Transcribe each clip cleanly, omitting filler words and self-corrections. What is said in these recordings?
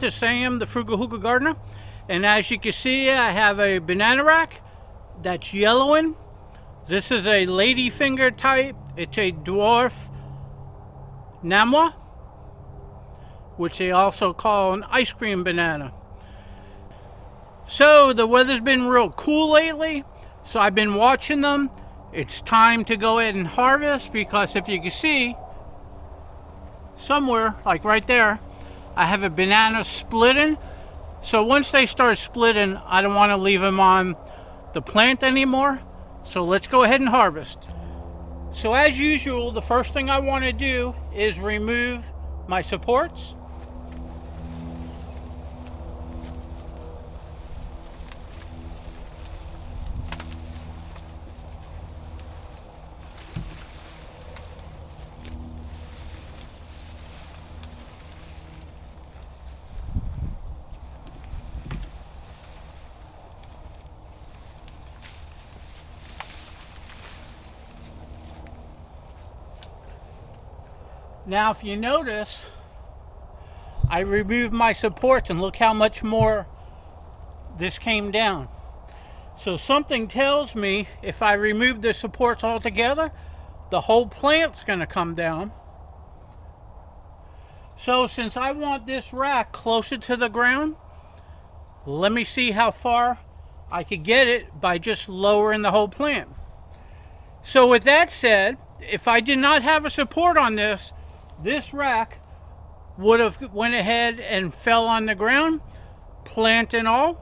to Sam, the Frugal Hugel gardener. And as you can see, I have a banana rack that's yellowing. This is a ladyfinger type. It's a dwarf Namwah, which they also call an ice cream banana. So the weather's been real cool lately, so I've been watching them. It's time to go ahead and harvest, because if you can see somewhere, like right there, I have a banana splitting. So once they start splitting, I don't want to leave them on the plant anymore. So let's go ahead and harvest. So as usual, the first thing I want to do is remove my supports. Now, if you notice, I removed my supports, and look how much more this came down. So something tells me if I remove the supports altogether, the whole plant's going to come down. So since I want this rack closer to the ground, let me see how far I could get it by just lowering the whole plant. So with that said, if I did not have a support on this rack would have went ahead and fell on the ground, plant and all.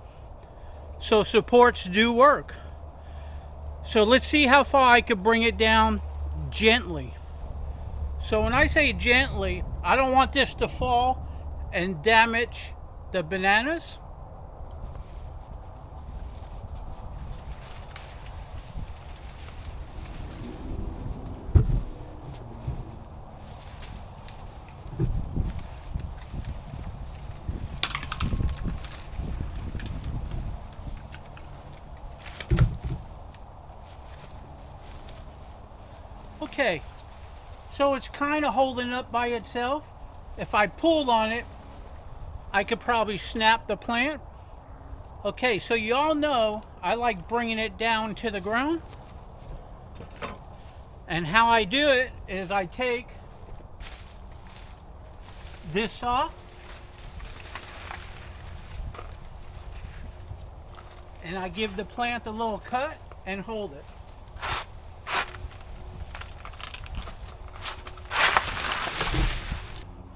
So supports do work. So let's see how far I could bring it down gently. So when I say gently, I don't want this to fall and damage the bananas. Okay, so it's kind of holding up by itself. If I pulled on it, I could probably snap the plant. Okay, so you all know I like bringing it down to the ground. And how I do it is I take this off, and I give the plant a little cut and hold it.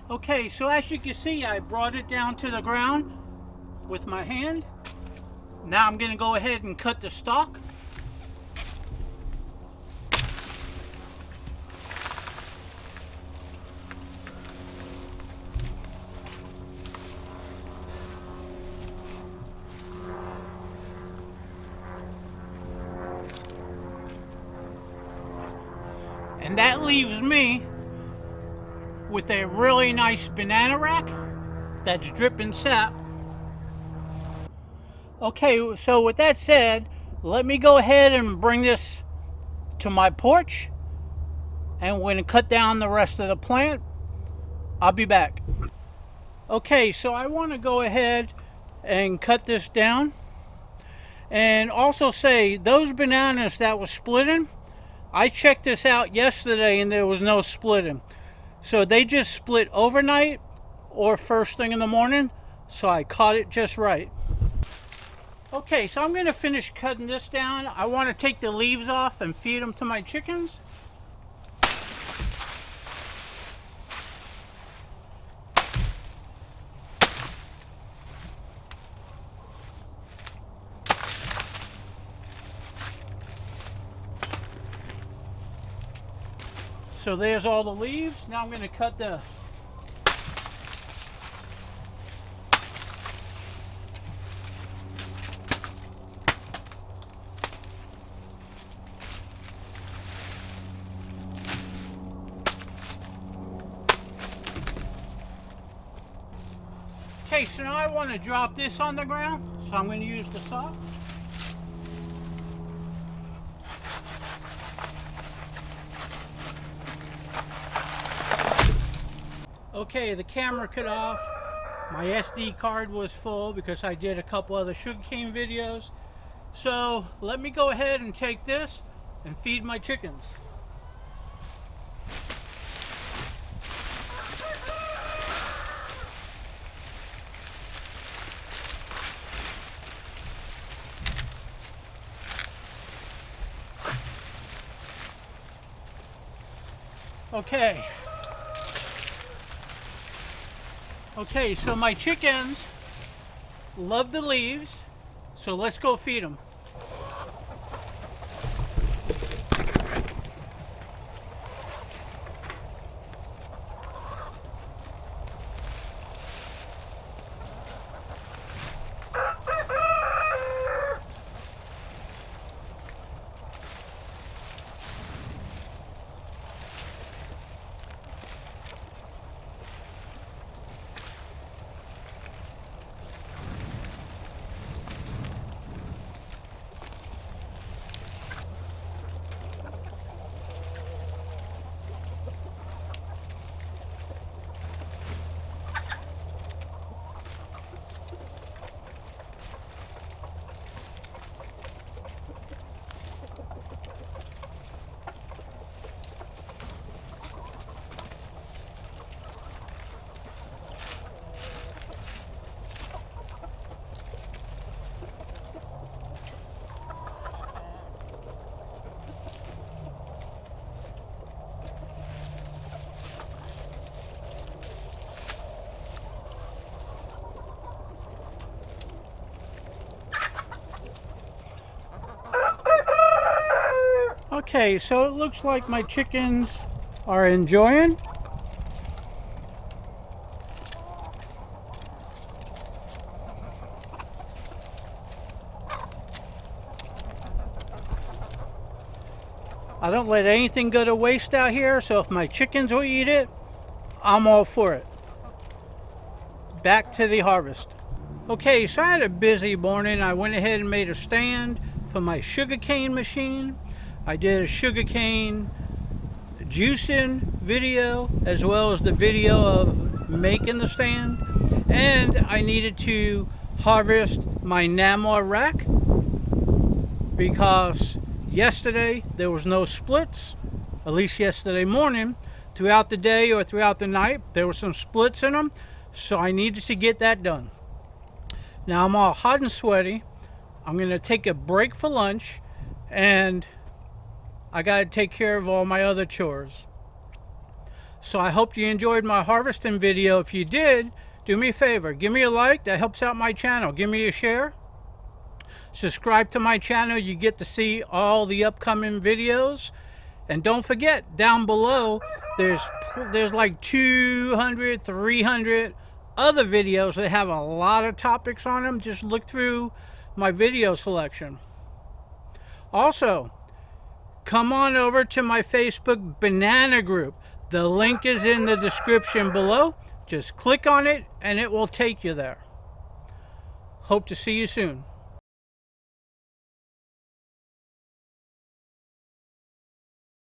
Okay, so as you can see, I brought it down to the ground with my hand. Now I'm going to go ahead and cut the stalk. And that leaves me with a really nice banana rack that's dripping sap. Okay, so with that said, let me go ahead and bring this to my porch, and we're going to cut down the rest of the plant. I'll be back. Okay, so I want to go ahead and cut this down, and also say those bananas that were splitting, I checked this out yesterday and there was no splitting. So they just split overnight or first thing in the morning, so I caught it just right. Okay, so I'm going to finish cutting this down. I want to take the leaves off and feed them to my chickens. So there's all the leaves. Now I'm going to cut the Okay, so now I want to drop this on the ground, so I'm going to use the saw. Okay, the camera cut off. My SD card was full because I did a couple other sugarcane videos. So let me go ahead and take this and feed my chickens. Okay. Okay, so my chickens love the leaves, so let's go feed them. Okay, so it looks like my chickens are enjoying. I don't let anything go to waste out here, so if my chickens will eat it, I'm all for it. Back to the harvest. Okay, so I had a busy morning. I went ahead and made a stand for my sugarcane machine. I did a sugarcane juicing video as well as the video of making the stand. And I needed to harvest my Namwah rack because yesterday there was no splits, at least yesterday morning. Throughout the day or throughout the night there were some splits in them, so I needed to get that done. Now I'm all hot and sweaty. I'm going to take a break for lunch, and I got to take care of all my other chores. So I hope you enjoyed my harvesting video. If you did, do me a favor, give me a like. That helps out my channel. Give me a share. Subscribe to my channel. You get to see all the upcoming videos. And don't forget, down below there's like 200, 300 other videos that have a lot of topics on them. Just look through my video selection. Also, come on over to my Facebook banana group. The link is in the description below. Just click on it and it will take you there. Hope to see you soon.